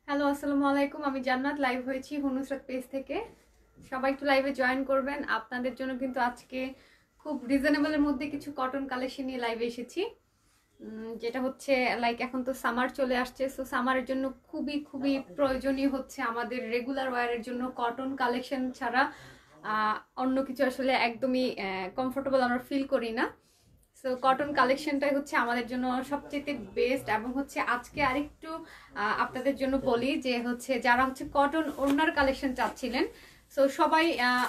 Hello, আসসালামু আলাইকুম। আমি জান্নাত, লাইভ হয়েছি হুনুসরাত পেজ থেকে। সবাই একটু লাইভে জয়েন করবেন। আপনাদের জন্য কিন্তু আজকে খুব রিজনেবলের মধ্যে কিছু কটন কালেকশন নিয়ে লাইভে এসেছি। যেটা হচ্ছে লাইক এখন তো সামার চলে আসছে, সো সামারের জন্য খুবই খুবই প্রয়োজনীয় হচ্ছে আমাদের রেগুলার ওয়্যারের জন্য কটন কালেকশন ছাড়া অন্য কিছু আসলে একদমই কমফোর্টেবল আমরা ফিল করি না। সো কটন কালেকশনটাই হচ্ছে আমাদের জন্য সবচেয়ে বেস্ট। এবং হচ্ছে আজকে আরেকটু আপনাদের জন্য বলি যে হচ্ছে যারা হচ্ছে কটন ওড়নার কালেকশন চাচ্ছিলেন, সো সবাই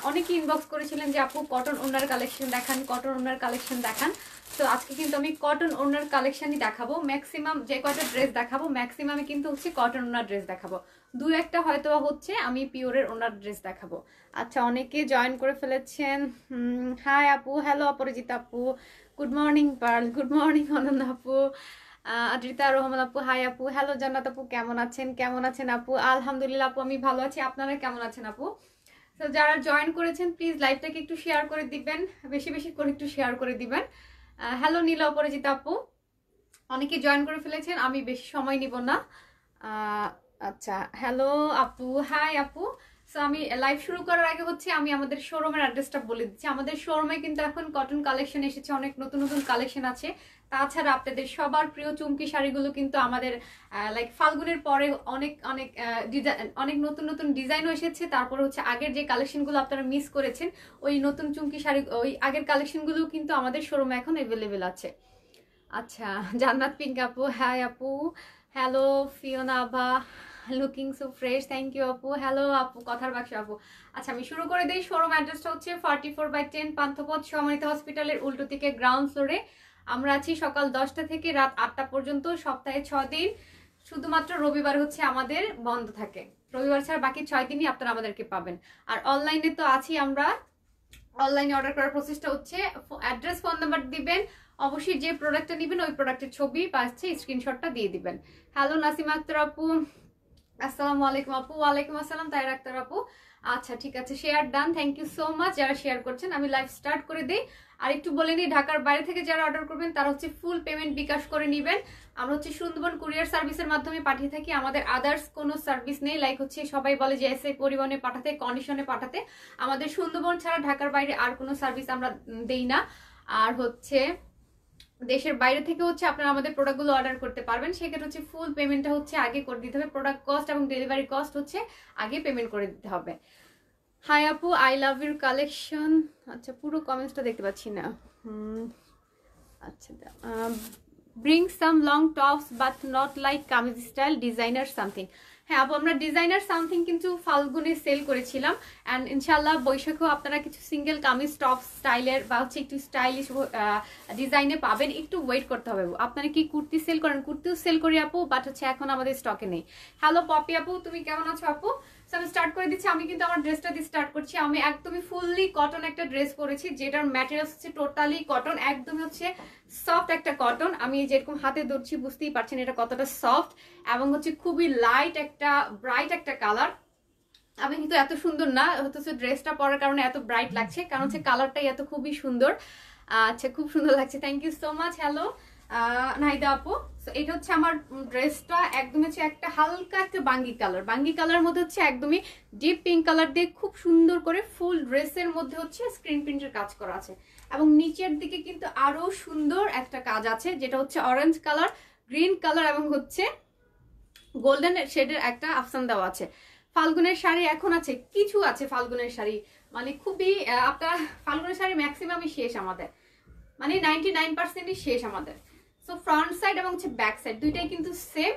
অনেকে ইনবক্স করেছিলেন যে আপু কটন ওড়নার কালেকশন দেখান, কটন ওড়নার কালেকশন দেখান। তো আজকে কিন্তু আমি কটন ওড়নার কালেকশনই দেখাবো। ম্যাক্সিমাম যে কয়টা ড্রেস দেখাবো ম্যাক্সিমামে কিন্তু হচ্ছে কটন ওড়নার ড্রেস দেখাবো। দু একটা হয়তো হচ্ছে আমি পিওরের ওড়নার ড্রেস দেখাবো। আচ্ছা, অনেকে জয়েন করে ফেলেছেন। হাই আপু, হ্যালো অপরাজিতা আপু, good morning pearl, good morning Ananda আপু, আদ্রিতা রহমান আপু, হাই আপু, হ্যালো জান্নাত আপু, কেমন আছেন? কেমন আছেন আপু? আলহামদুলিল্লাহ আপু, আমি ভালো আছি। আপনারা কেমন আছেন আপু? তো যারা জয়েন করেছেন প্লিজ লাইভটাকে একটু শেয়ার করে দিবেন, বেশি বেশি করে একটু শেয়ার করে দিবেন। হ্যালো নীলা অপরাজিতা আপু, অনেকে জয়েন করে ফেলেছেন, আমি বেশি সময় নিব না। আচ্ছা, হ্যালো আপু, হাই আপু। সো আমি লাইভ শুরু করার আগে হচ্ছে আমি আমাদের শোরুমের অ্যাড্রেসটা বলে দিচ্ছি। আমাদের শোরুমে কিন্তু এখন কটন কালেকশন এসেছে, অনেক নতুন নতুন কালেকশন আছে। তাছাড়া আপনাদের সবার প্রিয় চুমকি শাড়িগুলো কিন্তু আমাদের লাইক ফাল্গুনের পরে অনেক অনেক অনেক নতুন নতুন ডিজাইনও এসেছে। তারপর হচ্ছে আগের যে কালেকশনগুলো আপনারা মিস করেছেন, ওই নতুন চুমকি শাড়ি, ওই আগের কালেকশনগুলো কিন্তু আমাদের শোরুমে এখন অ্যাভেলেবেল আছে। আচ্ছা, জান্নাত পিঙ্ক আপু, হাই আপু, hello Fiona Abha, looking so fresh, thank you আপু, হ্যালো আপু, কথার বাক্স আপু। আচ্ছা, আমি শুরু করে দিই। শোরুম অ্যাড্রেসটা হচ্ছে 44/10 পান্থপথ, সমানিত হসপিটালের উল্টো দিকে গ্রাউন্ড ফ্লোরে। আমরা আছি সকাল 10টা থেকে রাত 8টা পর্যন্ত, সপ্তাহে 6 দিন। শুধুমাত্র রবিবার হচ্ছে আমাদের বন্ধ থাকে। রবিবার ছাড়া বাকি 6 দিনই আপনারা আমাদেরকে পাবেন। আর অনলাইনে তো আছি আমরা। অনলাইনে অর্ডার করার প্রসেসটা হচ্ছে অ্যাড্রেস, ফোন নাম্বার দিবেন, অবশ্যই যে প্রোডাক্টটা নেবেন ওই প্রোডাক্টের ছবি পাচ্ছে স্ক্রিনশটটা দিয়ে দিবেন। হ্যালো নাসিমা আক্তার আপু, আসসালামু আলাইকুম আপু। ওয়ালাইকুম আসসালাম তাইরা আক্তার আপু। আচ্ছা ঠিক আছে, share done, thank you so much যারা শেয়ার করছেন। আমি লাইভ স্টার্ট করে দিই। আর একটু বলে নিই, ঢাকার বাইরে থেকে যারা অর্ডার করবেন তারা হচ্ছে ফুল পেমেন্ট বিকাশ করে নেবেন। আমরা হচ্ছে সুন্দরবন কুরিয়ার সার্ভিসের মাধ্যমে পাঠিয়ে থাকি। আমাদের আদার্স কোনো সার্ভিস নেই। লাইক হচ্ছে সবাই বলে যে এসআই পরিবহনে পাঠাতে, কন্ডিশনে পাঠাতে। আমাদের সুন্দরবন ছাড়া ঢাকার বাইরে আর কোনো সার্ভিস আমরা দেই না। আর হচ্ছে দেশের বাইরে থেকে হচ্ছে আপনারা আমাদের প্রোডাক্টগুলো অর্ডার করতে পারবেন। সেক্ষেত্রে হচ্ছে ফুল পেমেন্টটা হচ্ছে আগে করে দিতে হবে। প্রোডাক্ট কস্ট এবং ডেলিভারি কস্ট হচ্ছে আগে পেমেন্ট করে দিতে হবে। হাই আপু, আই লাভ ইউর কালেকশন। আচ্ছা, পুরো কমেন্টসটা দেখতে পাচ্ছি না। আচ্ছা, bring some long tops but not like kameez style, designer something. হ্যাঁ আপু, আমরা ডিজাইনার সামথিং কিন্তু ফাল্গুনে সেল করেছিলাম। অ্যান্ড ইনশাল্লাহ বৈশাখেও আপনারা কিছু সিঙ্গেল কামিজ টপ স্টাইলের বা হচ্ছে একটু স্টাইলিশ ডিজাইনে পাবেন। একটু ওয়েট করতে হবে। আপনারা কি কুর্তি সেল করেন? কুর্তিও সেল করি আপু, বাট হচ্ছে এখন আমাদের স্টকে নেই। হ্যালো পপি আপু, তুমি কেমন আছো আপু? আমি স্টার্ট করে দিচ্ছি। আমি কিন্তু আমার ড্রেসটা দিয়ে স্টার্ট করছি। আমি একদমই ফুললি কটন একটা ড্রেস পরেছি, যেটার ম্যাটেরিয়ালস হচ্ছে টোটালি কটন, একদমই হচ্ছে সফট একটা কটন। আমি যেরকম হাতে ধরছি বুঝতেই পারছেন এটা কতটা সফট, এবং হচ্ছে খুবই লাইট একটা ব্রাইট একটা কালার। আমি কিন্তু এত সুন্দর না, হচ্ছে ড্রেসটা পরার কারণে এত ব্রাইট লাগছে, কারণ হচ্ছে কালারটাই এত খুবই সুন্দর। আচ্ছা, খুব সুন্দর লাগছে, thank you so much. Hello Nahida আপু, এটা হচ্ছে আমার ড্রেসটা একদম হচ্ছে একটা হালকা একটা বাঙ্গি কালার, বাঙ্গি কালার মধ্যে হচ্ছে একদমই ডিপ পিঙ্ক কালার দিয়ে খুব সুন্দর করে ফুল ড্রেসের মধ্যে হচ্ছে স্ক্রিন প্রিন্টের কাজ করা আছে। এবং নিচের দিকে কিন্তু আরো সুন্দর একটা কাজ আছে, যেটা হচ্ছে অরেঞ্জ কালার, গ্রিন কালার এবং হচ্ছে গোল্ডেন শেডের একটা আফসান দেওয়া আছে। ফাল্গুনের শাড়ি এখন আছে, কিছু আছে ফাল্গুনের শাড়ি, মানে খুবই আপনার ফাল্গুনের শাড়ি ম্যাক্সিমামই শেষ আমাদের, মানে 99%ই শেষ আমাদের। সো ফ্রন্ট সাইড এবং হচ্ছে ব্যাক সাইড দুইটাই কিন্তু সেম,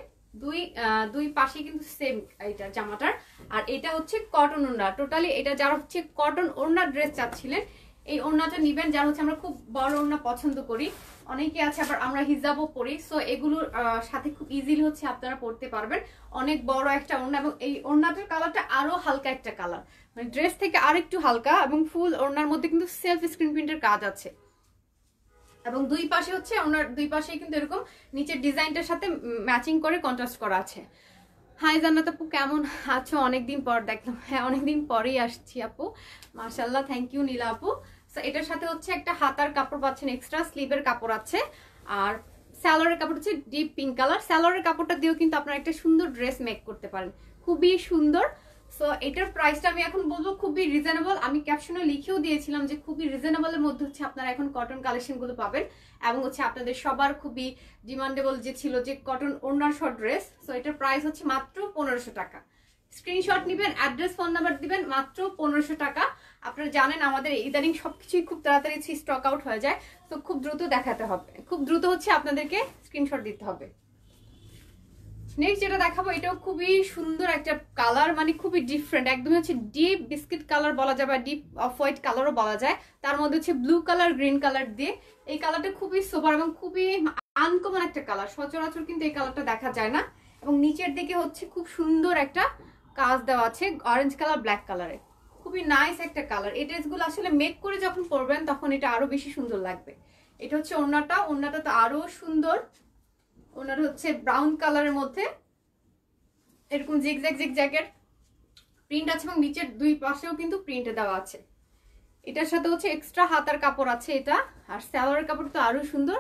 দুই পাশে কিন্তু সেম এইটা জামাটার। আর এটা হচ্ছে কটন ওড়না টোটালি। এটা যারা হচ্ছে কটন ওড়না ড্রেস চাচ্ছিলেন, এই ওড়নাটা নিবেন। যারা হচ্ছে আমরা খুব বড় ওড়না পছন্দ করি, অনেকে আছে আবার আমরা হিজাবও পরি, সো এগুলোর সাথে খুব ইজিলি হচ্ছে আপনারা পরতে পারবেন। অনেক বড় একটা ওড়না, এবং এই ওড়নাটার কালারটা আরো হালকা একটা কালার, মানে ড্রেস থেকে আরেকটু হালকা, এবং ফুল ওড়নার মধ্যে কিন্তু সেলফ স্ক্রিন প্রিন্টের কাজ আছে। এবং দুই পাশে হচ্ছে ওনার দুই পাশেই কিন্তু এরকম নিচের ডিজাইনটার সাথে ম্যাচিং করে কন্ট্রাস্ট করা আছে। হাই জান্নাত আপু, কেমন আছো? অনেকদিন পর দেখলাম। হ্যাঁ, অনেকদিন পরেই আসছি আপু, মাশাআল্লাহ, থ্যাংক ইউ নীলা আপু। সো এটার সাথে হচ্ছে একটা হাতার কাপড় পাচ্ছেন, এক্সট্রা স্লিভের কাপড় আছে। আর স্যালোয়ারের কাপড় হচ্ছে ডিপ পিঙ্ক কালার। স্যালোয়ারের কাপড়টা দিয়েও কিন্তু আপনারা একটা সুন্দর ড্রেস মেক করতে পারেন, খুবই সুন্দর। সো এটার প্রাইসটা আমি এখন বলবো খুবই রিজনেবল। আমি ক্যাপশনে লিখেও দিয়েছিলাম যে খুবই রিজনেবলের মধ্যে হচ্ছে আপনারা এখন কটন কালেকশনগুলো পাবেন, এবং হচ্ছে আপনাদের সবার খুবই ডিমান্ডেবল যে ছিল যে কটন ওড়নার শর্ট ড্রেস। সো এটার প্রাইস হচ্ছে মাত্র 1500 টাকা। স্ক্রিনশট নেবেন, অ্যাড্রেস, ফোন নাম্বার দিবেন, মাত্র 1500 টাকা। আপনারা জানেন আমাদের ইদানিং সবকিছুই খুব তাড়াতাড়ি স্টক আউট হয়ে যায়, তো খুব দ্রুত দেখাতে হবে, খুব দ্রুত হচ্ছে আপনাদেরকে স্ক্রিনশট দিতে হবে। নেক্সট যেটা দেখাবো এটাও খুবই সুন্দর একটা কালার, মানে খুবই ডিফারেন্ট, একদম হচ্ছে ডিপ বিস্কিট কালার বলা যায় বা ডিপ অফ হোয়াইট কালারও বলা যায়। তার মধ্যে হচ্ছে ব্লু কালার গ্রিন কালার দিয়ে। এই কালারটা খুবই সোবার এবং খুবই আনকমন একটা কালার, সচরাচর কিন্তু এই কালারটা দেখা যায় না। এবং নিচের দিকে হচ্ছে খুব সুন্দর একটা কাজ দেওয়া আছে অরেঞ্জ কালার ব্ল্যাক কালারে, খুবই নাইস একটা কালার। এই ড্রেসগুলো আসলে মেক করে যখন পরবেন তখন এটা আরো বেশি সুন্দর লাগবে। এটা হচ্ছে ওড়নাটা, ওড়নাটা তো আরো সুন্দর। ওনার হচ্ছে ব্রাউন কালারের মধ্যে এরকম জিগজ্যাগ জিগজ্যাগের প্রিন্ট আছে এবং নিচের দুই পাশেও কিন্তু প্রিন্ট দেওয়া আছে। এটার সাথে হচ্ছে এক্সট্রা হাতার কাপড় আছে এটা। আর সালোয়ারের কাপড় তো আরো সুন্দর,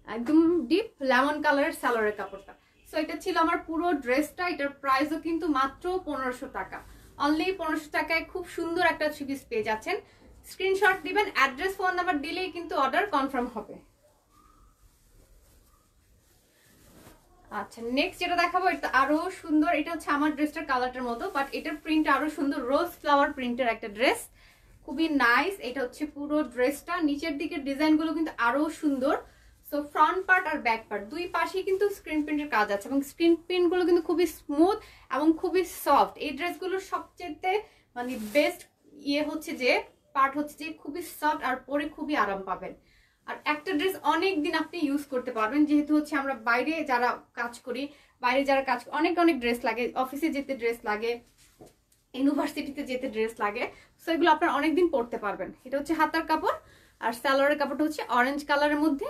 একদম ডিপ লেমন কালারের সালোয়ারের কাপড়টা। সো এটা ছিল আমার পুরো ড্রেসটা। এটার প্রাইসও কিন্তু মাত্র 1500 টাকা। অনলি 1500 টাকায় খুব সুন্দর একটা থ্রি পিস পেয়ে যাচ্ছেন। স্ক্রিনশট দিবেন, অ্যাড্রেস, ফোন নাম্বার দিলেই কিন্তু অর্ডার কনফার্ম হবে। আচ্ছা, নেক্সট যেটা দেখাবো এটা আরো সুন্দর। এটা হচ্ছে আমার ড্রেসটার কালারটার মতো, বাট এটার প্রিন্ট আরো সুন্দর, রোজ ফ্লাওয়ার প্রিন্টের একটা ড্রেস, খুবই নাইস। এটা হচ্ছে পুরো ড্রেসটা, নিচের দিকের ডিজাইন গুলো কিন্তু আরো সুন্দর। সো ফ্রন্ট পার্ট আর ব্যাক পার্ট দুই পাশেই কিন্তু স্ক্রিন প্রিন্টের কাজ আছে, এবং স্ক্রিন প্রিন্ট গুলো কিন্তু খুবই স্মুথ এবং খুবই সফট। এই ড্রেসগুলোর সবচেয়ে মানে বেস্ট হচ্ছে যে পার্ট হচ্ছে যে খুবই সফট আর পরে খুবই আরাম পাবেন। আর একটা ড্রেস অনেক দিন আপনি ইউজ করতে পারবেন, যেহেতু হচ্ছে আমরা বাইরে যারা কাজ করি, অনেক অনেক ড্রেস লাগে, অফিসে যেতে ড্রেস লাগে, ইউনিভার্সিটিতে যেতে ড্রেস লাগে। সো এগুলো আপনার অনেকদিন পরতে পারবেন। এটা হচ্ছে হাতার কাপড়, আর সালোয়ারের কাপড়টা হচ্ছে অরেঞ্জ কালারের মধ্যে,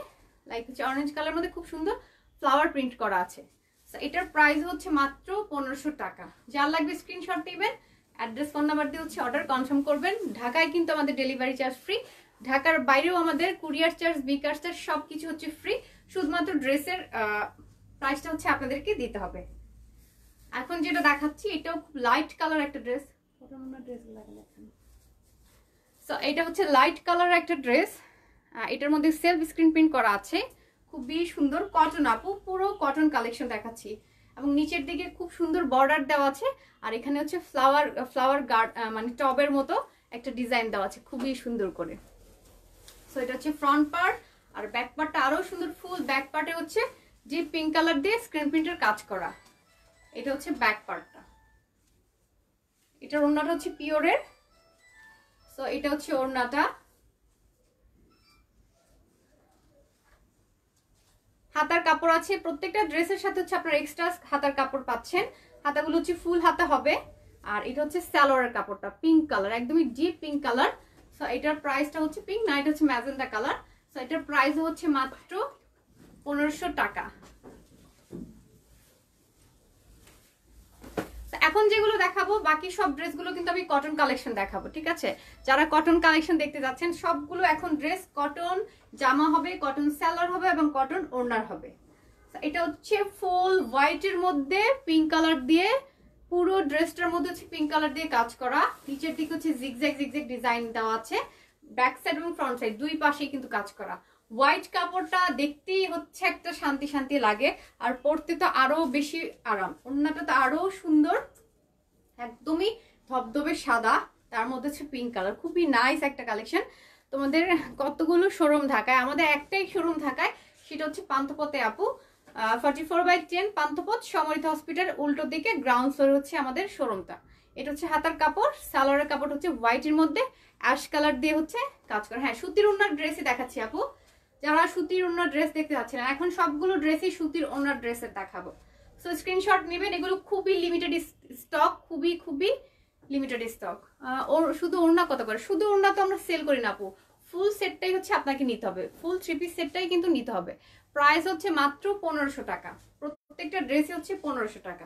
লাইক হচ্ছে অরেঞ্জ কালারের মধ্যে খুব সুন্দর ফ্লাওয়ার প্রিন্ট করা আছে। সো এটার প্রাইস হচ্ছে মাত্র 1500 টাকা। যার লাগবে স্ক্রিনশট দিবেন, অ্যাড্রেস, ফোন নাম্বার দিয়ে হচ্ছে অর্ডার কনফার্ম করবেন। ঢাকায় কিন্তু আমাদের ডেলিভারি চার্জ ফ্রি, ঢাকার বাইরেও আমাদের কুরিয়ার চার্জ, বিকাশ চার্জ সবকিছু হচ্ছে ফ্রি। শুধুমাত্র ড্রেসের প্রাইসটা হচ্ছে আপনাদেরকে দিতে হবে। এখন যেটা দেখাচ্ছি এটাও খুব লাইট কালার একটা ড্রেস। সো এটা হচ্ছে লাইট কালার একটা ড্রেস, এটার মধ্যে সেলফ স্ক্রিন প্রিন্ট করা আছে, খুবই সুন্দর কটন আপু, পুরো কটন কালেকশন দেখাচ্ছি। এবং নিচের দিকে খুব সুন্দর বর্ডার দেওয়া আছে, আর এখানে হচ্ছে ফ্লাওয়ার গার্ড মানে টবের মতো একটা ডিজাইন দেওয়া আছে খুবই সুন্দর করে। সো এটা হচ্ছে ফ্রন্ট পার্ট, আর ব্যাক পার্টটা আরো সুন্দর, ফুল ব্যাক পার্টে হচ্ছে যে পিঙ্ক কালার দিয়ে স্ক্রিন প্রিন্টের কাজ করা। এটা হচ্ছে ব্যাক পার্টটা। এটার ওড়নাটা হচ্ছে পিওরের। সো এটা হচ্ছে ওড়নাটা। হাতার কাপড় আছে প্রত্যেকটা ড্রেসের সাথে, হচ্ছে আপনারা এক্সট্রা হাতার কাপড় পাচ্ছেন। হাতাগুলো হচ্ছে ফুল হাতা হবে। আর এটা হচ্ছে সালোয়ারের কাপড়টা পিঙ্ক কালার, একদমই ডিপ পিঙ্ক কালার। সো এটার প্রাইসটা হচ্ছে পিঙ্ক না, এটা হচ্ছে ম্যাজেন্টা কালার। সো এটার প্রাইস হচ্ছে মাত্র 1500 টাকা। এখন যেগুলো দেখাবো বাকি সব ড্রেসগুলো কিন্তু আমি কটন কালেকশন দেখাবো, ঠিক আছে? যারা কটন কালেকশন দেখতে যাচ্ছেন সবগুলো এখন ড্রেস কটন জামা হবে, কটন সালোয়ার হবে এবং কটন ওড়নার হবে। এটা হচ্ছে ফুল হোয়াইটের মধ্যে পিঙ্ক কালার দিয়ে, পুরো ড্রেসটার মধ্যে হচ্ছে পিঙ্ক কালার দিয়ে কাজ করা। নিচের দিকে হচ্ছে জিগজ্যাগ জিগজ্যাগ ডিজাইন দেওয়া আছে, ব্যাক সাইড এবং ফ্রন্ট সাইড দুই পাশেই কিন্তু কাজ করা। হোয়াইট কাপড়টা দেখতেই হচ্ছে একটা শান্তি শান্তি লাগে, আর পরতে তো আরো বেশি আরাম। ওড়নাটা তো আরো সুন্দর, একদমই ধবধবে সাদা, তার মধ্যে হচ্ছে পিঙ্ক কালার, খুবই নাইস একটা কালেকশন। তোমাদের কতগুলো শোরুম ঢাকায়, আমাদের একটাই শোরুম ঢাকায়, সেটা হচ্ছে পান্থপথে আপু, 44/10 পান্থপথ সমরিত হসপিটাল উল্টো দিকে গ্রাউন্ড ফ্লোর হচ্ছে আমাদের শোরুমটা। এটা হচ্ছে হাতার কাপড়, সালোয়ারের কাপড় হচ্ছে হোয়াইটের মধ্যে অ্যাশ কালার দিয়ে হচ্ছে কাজ করে। হ্যাঁ, সুতির ওড়নার ড্রেসই দেখাচ্ছি আপু, যারা সুতির ওড়নার ড্রেস দেখতে যাচ্ছেন, এখন সবগুলো ড্রেসই সুতির ওড়নার ড্রেসের দেখাবো। সো স্ক্রিনশট নেবেন, এগুলো খুবই লিমিটেড স্টক, খুবই খুবই লিমিটেড স্টক। শুধু ওড়না কত করে? শুধু ওড়না তো আমরা সেল করি না আপু, ফুল সেটটাই হচ্ছে আপনাকে নিতে হবে, ফুল থ্রি পিস সেটটাই কিন্তু নিতে হবে। প্রাইস হচ্ছে মাত্র 1500 টাকা, প্রত্যেকটা ড্রেসই হচ্ছে 1500 টাকা।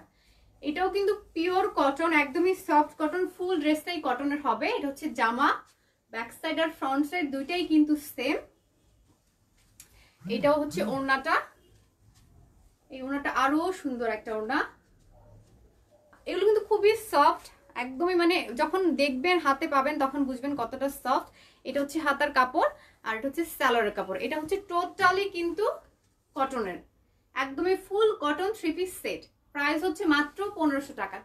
এটাও কিন্তু পিওর কটন, একদমই সফট কটন, ফুল ড্রেসটাই কটনের হবে। এটা হচ্ছে জামা, ব্যাক সাইড আর ফ্রন্ট সাইড দুইটাই কিন্তু সেম। এটাও হচ্ছে ওড়নাটা, এই ওড়নাটা আরো সুন্দর একটা ওড়না, এগুলো কিন্তু খুবই সফট একদমই, মানে যখন দেখবেন হাতে পাবেন তখন বুঝবেন কতটা সফট। এটা হচ্ছে হাতার কাপড় আর এটা হচ্ছে সালোয়ারের কাপড়। এটা হচ্ছে টোটালি কিন্তু কটনের, একদমই ফুল কটন 3 পিস সেট। প্রাইস হচ্ছে মাত্র 1500 টাকা।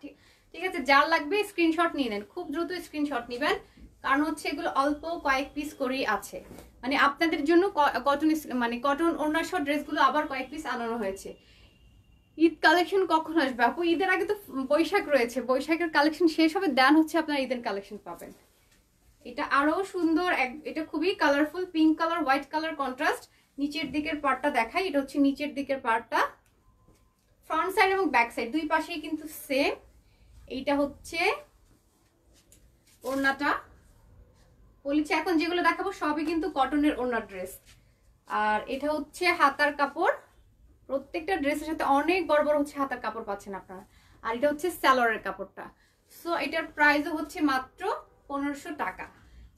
ঠিক আছে, যার লাগবে স্ক্রিনশট নিয়ে নেন, খুব দ্রুত স্ক্রিনশট নেবেন, কারণ হচ্ছে এগুলো অল্প কয়েক পিস করেই আছে। মানে আপনাদের জন্য কটন, মানে কটন ওড়না সহ ড্রেসগুলো আবার কয়েক পিস আনানো হয়েছে। ঈদ কালেকশন কখন আসবে আপু? ঈদের আগে তো বৈশাখ রয়েছে, বৈশাখের কালেকশন শেষ হবে, দেন হচ্ছে আপনারা ঈদের কালেকশন পাবেন। এটা আরো সুন্দর, এটা খুবই colourful, pink colour white colour contrast. নিচের দিকের পার্টটা দেখাই, এটা হচ্ছে নিচের দিকের পার্টটা, ফ্রন্ট সাইড এবং ব্যাক সাইড দুই পাশেই কিন্তু সেম। এইটা হচ্ছে ওড়নাটা, বলেছি এখন যেগুলো দেখাবো সবই কিন্তু কটনের ওড়না ড্রেস। আর এটা হচ্ছে হাতার কাপড়, প্রত্যেকটা ড্রেসের সাথে অনেক বড় বড় হচ্ছে হাতার কাপড় পাচ্ছেন আপনারা। আর এটা হচ্ছে সালোয়ারের কাপড়টা। সো এটার প্রাইসও হচ্ছে মাত্র 1500 টাকা।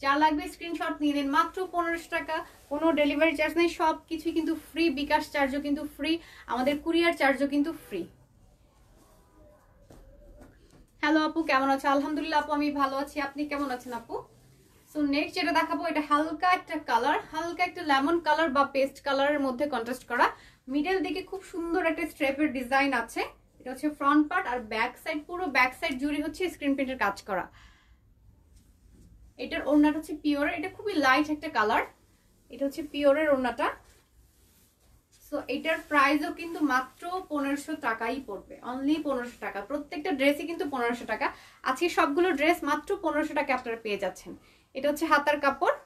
যা লাগবে স্ক্রিনশট নিয়ে নিন, মাত্র 1500 টাকা। কোনো ডেলিভারি চার্জ নেই, সব কিছুই কিন্তু ফ্রি, বিকাশ চার্জও কিন্তু ফ্রি, আমাদের কুরিয়ার চার্জও কিন্তু ফ্রি। হ্যালো আপু, কেমন আছো? আলহামদুলিল্লাহ আপু, আমি ভালো আছি, আপনি কেমন আছেন আপু? সো নেক্সট যেটা দেখাবো, এটা হালকা একটা কালার, হালকা একটা লেমন কালার বা পেস্ট কালারের মধ্যে কন্ট্রাস্ট করা, মিডল দিকে খুব সুন্দর একটা স্ট্রেপের ডিজাইন আছে। এটা হচ্ছে ফ্রন্ট পার্ট, আর ব্যাক সাইড, পুরো ব্যাক সাইড জুড়ে হচ্ছে স্ক্রিন প্রিন্টের কাজ করা। এটার ওড়নাটা হচ্ছে পিওরের, এটা খুবই লাইট একটা কালার, এটা হচ্ছে পিওরের ওড়নাটা। সো এটার প্রাইসও কিন্তু মাত্র 1500 টাকাই পড়বে, অনলি 1500 টাকা। প্রত্যেকটা ড্রেসই কিন্তু 1500 টাকা। আজকে সবগুলো ড্রেস মাত্র 1500 টাকা আপনারা পেয়ে যাচ্ছেন। এটা হচ্ছে হাতার কাপড়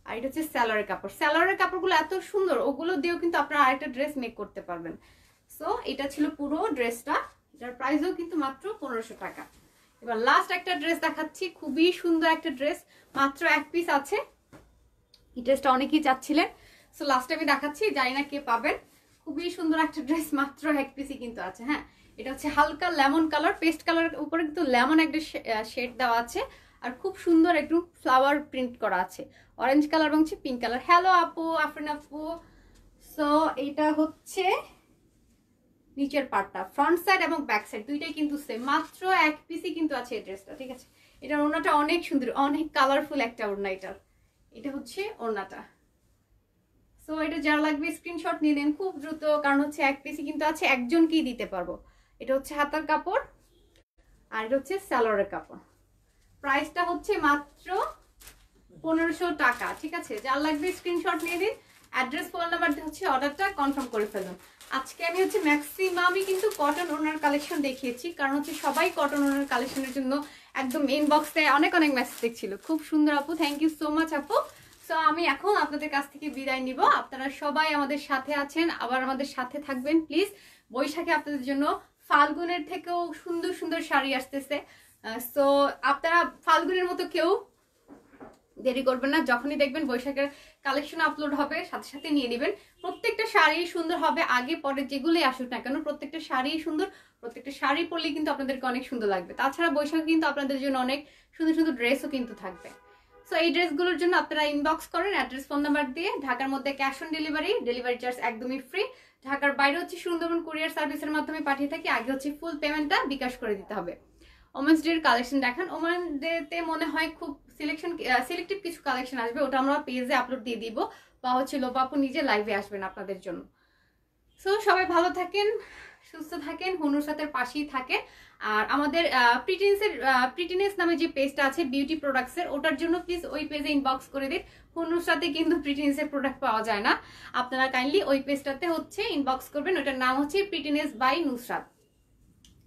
আর এটা হচ্ছে সালোয়ারের কাপড়। সালোয়ারের কাপড়গুলো এত সুন্দর, ওগুলো দিয়েও কিন্তু আপনারা আরেকটা ড্রেস মেক করতে পারবেন। সো এটা ছিল পুরো ড্রেসটা, এটার প্রাইসও কিন্তু মাত্র 1500 টাকা। এবার লাস্ট একটা ড্রেস দেখাচ্ছি, খুবই সুন্দর একটা ড্রেস, মাত্র এক পিস আছে। এই ড্রেসটা অনেকেই চাচ্ছিলেন, সো লাস্টে আমি দেখাচ্ছি, জানি না কে পাবেন। খুবই সুন্দর একটা ড্রেস, মাত্র এক পিসই কিন্তু আছে। হ্যাঁ, এটা হচ্ছে হালকা লেমন কালার, পেস্ট কালার উপরে কিন্তু লেমন একটা শেড দেওয়া আছে, আর খুব সুন্দর একটু ফ্লাওয়ার প্রিন্ট করা আছে, অরেঞ্জ কালার এবং পিঙ্ক কালার। হ্যালো আপু, আফরিন আপু। সো এটা হচ্ছে নিচের পার্টটা, ফ্রন্ট সাইড এবং ব্যাক সাইড দুইটাই কিন্তু সেম, মাত্র এক পিসই কিন্তু আছে এই ড্রেসটা। ঠিক আছে, এটার ওড়নাটা অনেক সুন্দর, অনেক কালারফুল একটা ওড়না এটার। এটা হচ্ছে ওড়নাটা। সো এটা যারা লাগবে স্ক্রিনশট নিয়ে নেন খুব দ্রুত, কারণ হচ্ছে এক পিসই কিন্তু আছে, একজনকেই দিতে পারবো। এটা হচ্ছে হাতার কাপড় আর এটা হচ্ছে সালোয়ারের কাপড়। প্রাইসটা হচ্ছে মাত্র 1500 টাকা। ঠিক আছে, যার লাগবে স্ক্রিনশট নিয়ে দিন, অ্যাড্রেস ফোন নাম্বার দিয়ে হচ্ছে অর্ডারটা কনফার্ম করে ফেলুন। আজকে আমি হচ্ছে ম্যাক্সিমামই কিন্তু কটন ওনার কালেকশন দেখিয়েছি, কারণ হচ্ছে সবাই কটন ওনার কালেকশনের জন্য একদম ইনবক্সে অনেক অনেক মেসেজ দেখছিল। খুব সুন্দর আপু, থ্যাংক ইউ সো মাচ আপু। সো আমি এখন আপনাদের কাছ থেকে বিদায় নিব। আপনারা সবাই আমাদের সাথে আছেন, আবার আমাদের সাথে থাকবেন প্লিজ। বৈশাখে আপনাদের জন্য ফাল্গুনের থেকেও সুন্দর সুন্দর শাড়ি আসতেছে। সো আপনারা ফাল্গুনের মতো কেউ দেরি করবেন না, যখনই দেখবেন বৈশাখের কালেকশন আপলোড হবে সাথে সাথে নিয়ে নেবেন। প্রত্যেকটা শাড়ি সুন্দর হবে, আগে পরে যেগুলোই আসুক না কেন প্রত্যেকটা শাড়ি সুন্দর, প্রত্যেকটা শাড়ি পরলে কিন্তু আপনাদেরকে অনেক সুন্দর লাগবে। তাছাড়া বৈশাখে কিন্তু আপনাদের জন্য অনেক সুন্দর সুন্দর ড্রেসও কিন্তু থাকবে। সো এই ড্রেসগুলোর জন্য আপনারা ইনবক্স করেন অ্যাড্রেস ফোন নাম্বার দিয়ে। ঢাকার মধ্যে cash on delivery, delivery charge একদমই ফ্রি। ঢাকার বাইরে হচ্ছে সুন্দরবন কুরিয়ার সার্ভিসের মাধ্যমে পাঠিয়ে থাকি। আগে হচ্ছে ফুল পেমেন্টটা বিকাশ করে দিতে হবে। ওমেন্স ডের কালেকশন দেখান, ওমেন ডেতে মনে হয় খুব সিলেক্টিভ কিছু কালেকশন আসবে, ওটা আমরা পেজে আপলোড দিয়ে দিব, বা হচ্ছে লোপাপু নিজে লাইভে আসবেন আপনাদের জন্য। সো সবাই ভালো থাকেন, সুস্থ থাকেন, হুনুসাতের পাশেই থাকেন। আর আমাদের প্রিটিনেস নামে যে পেজটা আছে বিউটি প্রোডাক্টসের, ওটার জন্য প্লিজ ওই পেজে ইনবক্স করে দিন। হুনুসাতে কিন্তু প্রিটিনেসের প্রোডাক্ট পাওয়া যায় না, আপনারা কাইন্ডলি ওই পেজটাতে হচ্ছে ইনবক্স করবেন। ওটার নাম হচ্ছে প্রিটিনেস বাই নুসরাত।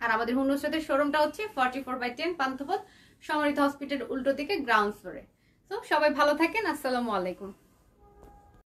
আর আমাদের হুনুসাতের শোরুমটা হচ্ছে 44/10 পান্থপথ, সমরিত হসপিটাল উল্টো দিকে গ্রাউন্ড ফ্লোরে। তো সবাই ভালো থাকেন, আসসালামু আলাইকুম।